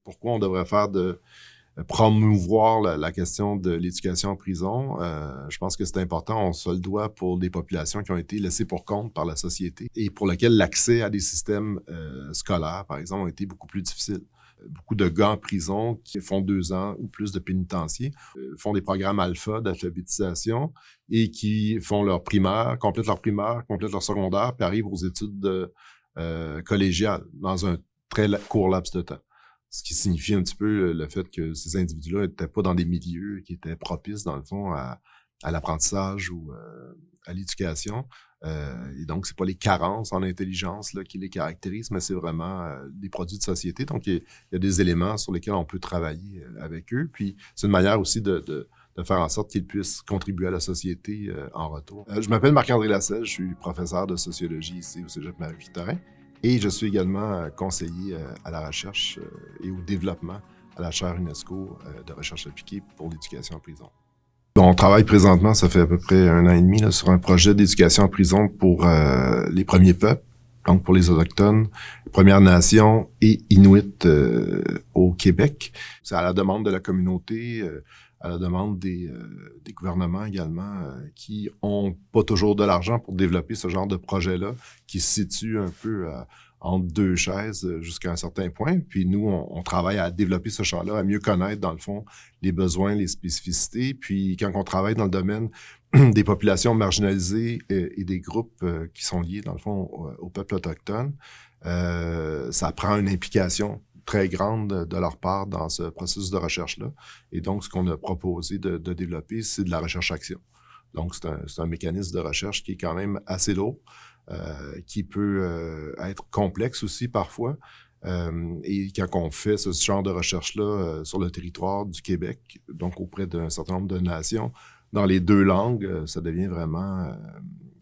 pourquoi on devrait faire promouvoir la question de l'éducation en prison. Je pense que c'est important, on se le doit pour des populations qui ont été laissées pour compte par la société et pour lesquelles l'accès à des systèmes scolaires, par exemple, ont été beaucoup plus difficiles. Beaucoup de gars en prison qui font 2 ans ou plus de pénitencier font des programmes alpha d'alphabétisation et qui font leur primaire, complètent leur secondaire, puis arrivent aux études collégiales dans un très court laps de temps. Ce qui signifie un petit peu le fait que ces individus-là n'étaient pas dans des milieux qui étaient propices, dans le fond, à l'apprentissage ou à l'éducation. Et donc, c'est pas les carences en intelligence là, qui les caractérisent, mais c'est vraiment des produits de société. Donc, il y a des éléments sur lesquels on peut travailler avec eux. Puis, c'est une manière aussi de faire en sorte qu'ils puissent contribuer à la société en retour. Je m'appelle Marc-André Lasselle, je suis professeur de sociologie ici au Cégep Marie-Victorin. Et je suis également conseiller à la recherche et au développement à la chaire UNESCO de recherche appliquée pour l'éducation en prison. On travaille présentement, ça fait à peu près 1 an et demi, là, sur un projet d'éducation en prison pour les premiers peuples, donc pour les Autochtones, Premières Nations et Inuits au Québec. C'est à la demande de la communauté, à la demande des gouvernements également, qui ont pas toujours de l'argent pour développer ce genre de projet-là, qui se situe un peu entre 2 chaises jusqu'à un certain point. Puis nous, on travaille à développer ce champ-là, à mieux connaître, dans le fond, les besoins, les spécificités. Puis quand on travaille dans le domaine des populations marginalisées et des groupes qui sont liés, dans le fond, au peuple autochtone, ça prend une implication très grande de leur part dans ce processus de recherche-là. Et donc, ce qu'on a proposé de développer, c'est de la recherche-action. Donc, c'est un mécanisme de recherche qui est quand même assez lourd, qui peut être complexe aussi parfois. Et quand on fait ce genre de recherche-là sur le territoire du Québec, donc auprès d'un certain nombre de nations, dans les 2 langues, ça devient vraiment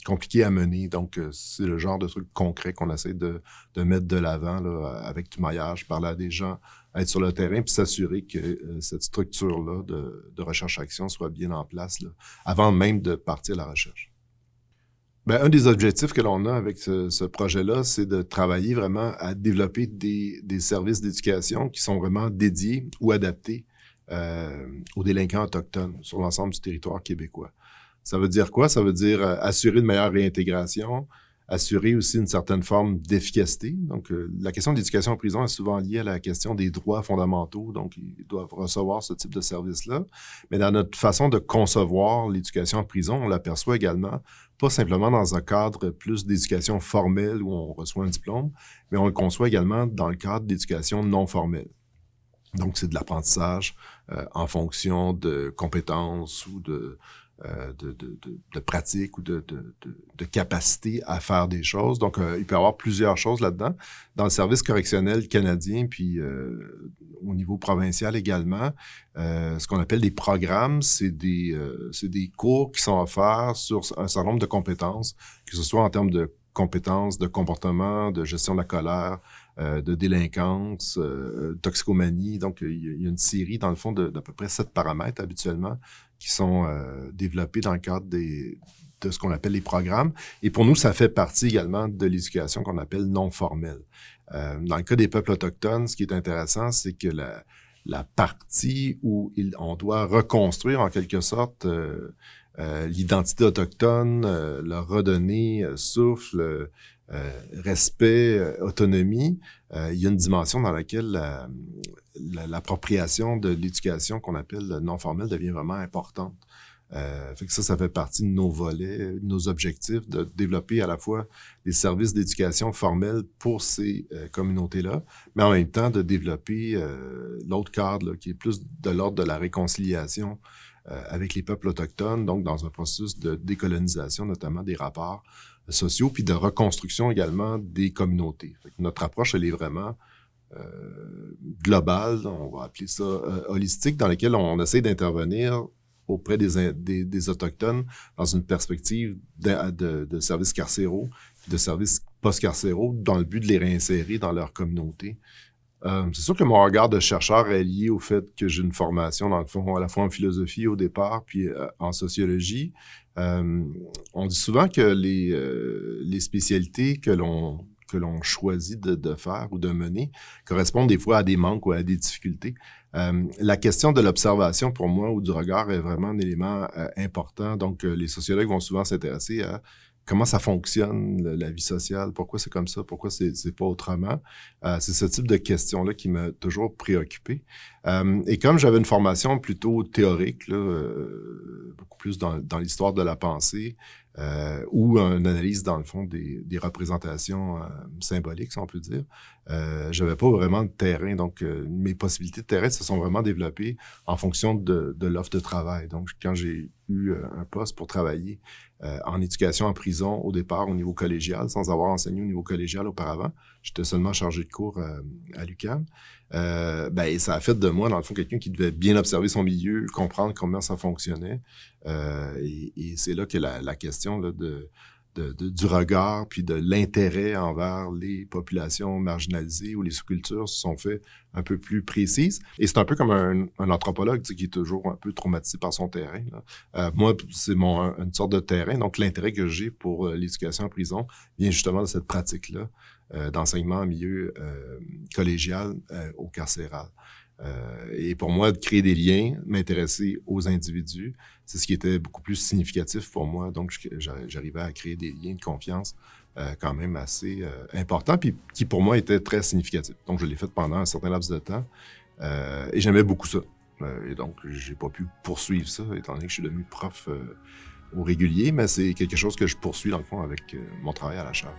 compliqué à mener. Donc, c'est le genre de truc concret qu'on essaie de mettre de l'avant là, avec du maillage, parler à des gens, être sur le terrain, puis s'assurer que cette structure-là de recherche-action soit bien en place là, avant même de partir à la recherche. Ben, un des objectifs que l'on a avec ce projet-là, c'est de travailler vraiment à développer des services d'éducation qui sont vraiment dédiés ou adaptés aux délinquants autochtones sur l'ensemble du territoire québécois. Ça veut dire quoi? Ça veut dire assurer une meilleure réintégration, assurer aussi une certaine forme d'efficacité. Donc, la question de l'éducation en prison est souvent liée à la question des droits fondamentaux, donc ils doivent recevoir ce type de service-là. Mais dans notre façon de concevoir l'éducation en prison, on l'aperçoit également pas simplement dans un cadre plus d'éducation formelle où on reçoit un diplôme, mais on le conçoit également dans le cadre d'éducation non formelle. Donc, c'est de l'apprentissage en fonction de compétences ou de pratique ou de capacité à faire des choses. Donc, il peut y avoir plusieurs choses là-dedans. Dans le service correctionnel canadien, puis au niveau provincial également, ce qu'on appelle des programmes, c'est des cours qui sont offerts sur un certain nombre de compétences, que ce soit en termes de compétences, de comportement, de gestion de la colère, de délinquance, toxicomanie. Donc, il y a une série, dans le fond, d'à peu près 7 paramètres habituellement qui sont développés dans le cadre de ce qu'on appelle les programmes. Et pour nous, ça fait partie également de l'éducation qu'on appelle non formelle. Dans le cas des peuples autochtones, ce qui est intéressant, c'est que la partie où on doit reconstruire en quelque sorte l'identité autochtone, leur redonner souffle, respect, autonomie, il y a une dimension dans laquelle l'appropriation de l'éducation qu'on appelle non formelle devient vraiment importante. Fait que ça fait partie de nos volets, de nos objectifs, de développer à la fois des services d'éducation formelle pour ces communautés-là, mais en même temps de développer l'autre cadre là, qui est plus de l'ordre de la réconciliation avec les peuples autochtones, donc dans un processus de décolonisation, notamment des rapports sociaux, puis de reconstruction également des communautés. Fait que notre approche, elle est vraiment globale, on va appeler ça holistique, dans laquelle on essaie d'intervenir auprès des Autochtones dans une perspective de services carcéraux, de services post-carcéraux, dans le but de les réinsérer dans leur communauté. C'est sûr que mon regard de chercheur est lié au fait que j'ai une formation, dans le fond, à la fois en philosophie au départ, puis en sociologie. On dit souvent que les spécialités que l'on que l'on choisit de faire ou de mener correspondent des fois à des manques ou à des difficultés. La question de l'observation, pour moi, ou du regard est vraiment un élément important. Donc, les sociologues vont souvent s'intéresser à comment ça fonctionne, la vie sociale, pourquoi c'est comme ça, pourquoi c'est pas autrement. C'est ce type de questions-là qui m'a toujours préoccupé. Et comme j'avais une formation plutôt théorique, là, beaucoup plus dans l'histoire de la pensée, ou une analyse, dans le fond, des représentations symboliques, si on peut dire, j'avais pas vraiment de terrain. Donc, mes possibilités de terrain se sont vraiment développées en fonction de l'offre de travail. Donc, quand j'ai eu un poste pour travailler en éducation en prison au départ au niveau collégial, sans avoir enseigné au niveau collégial auparavant, j'étais seulement chargé de cours à l'UQAM. Ben, ça a fait de moi, dans le fond, quelqu'un qui devait bien observer son milieu, comprendre comment ça fonctionnait. Et c'est là que la question là, du regard puis de l'intérêt envers les populations marginalisées ou les sous-cultures se sont fait un peu plus précises. Et c'est un peu comme un anthropologue, tu sais, qui est toujours un peu traumatisé par son terrain, là. Moi, c'est une sorte de terrain. Donc, l'intérêt que j'ai pour l'éducation en prison vient justement de cette pratique-là d'enseignement en milieu collégial au carcéral. Et pour moi, de créer des liens, m'intéresser aux individus, c'est ce qui était beaucoup plus significatif pour moi. Donc, j'arrivais à créer des liens de confiance quand même assez importants, puis qui pour moi étaient très significatifs. Donc, je l'ai fait pendant un certain laps de temps et j'aimais beaucoup ça. Et donc, j'ai pas pu poursuivre ça, étant donné que je suis devenu prof au régulier, mais c'est quelque chose que je poursuis dans le fond avec mon travail à la chaire.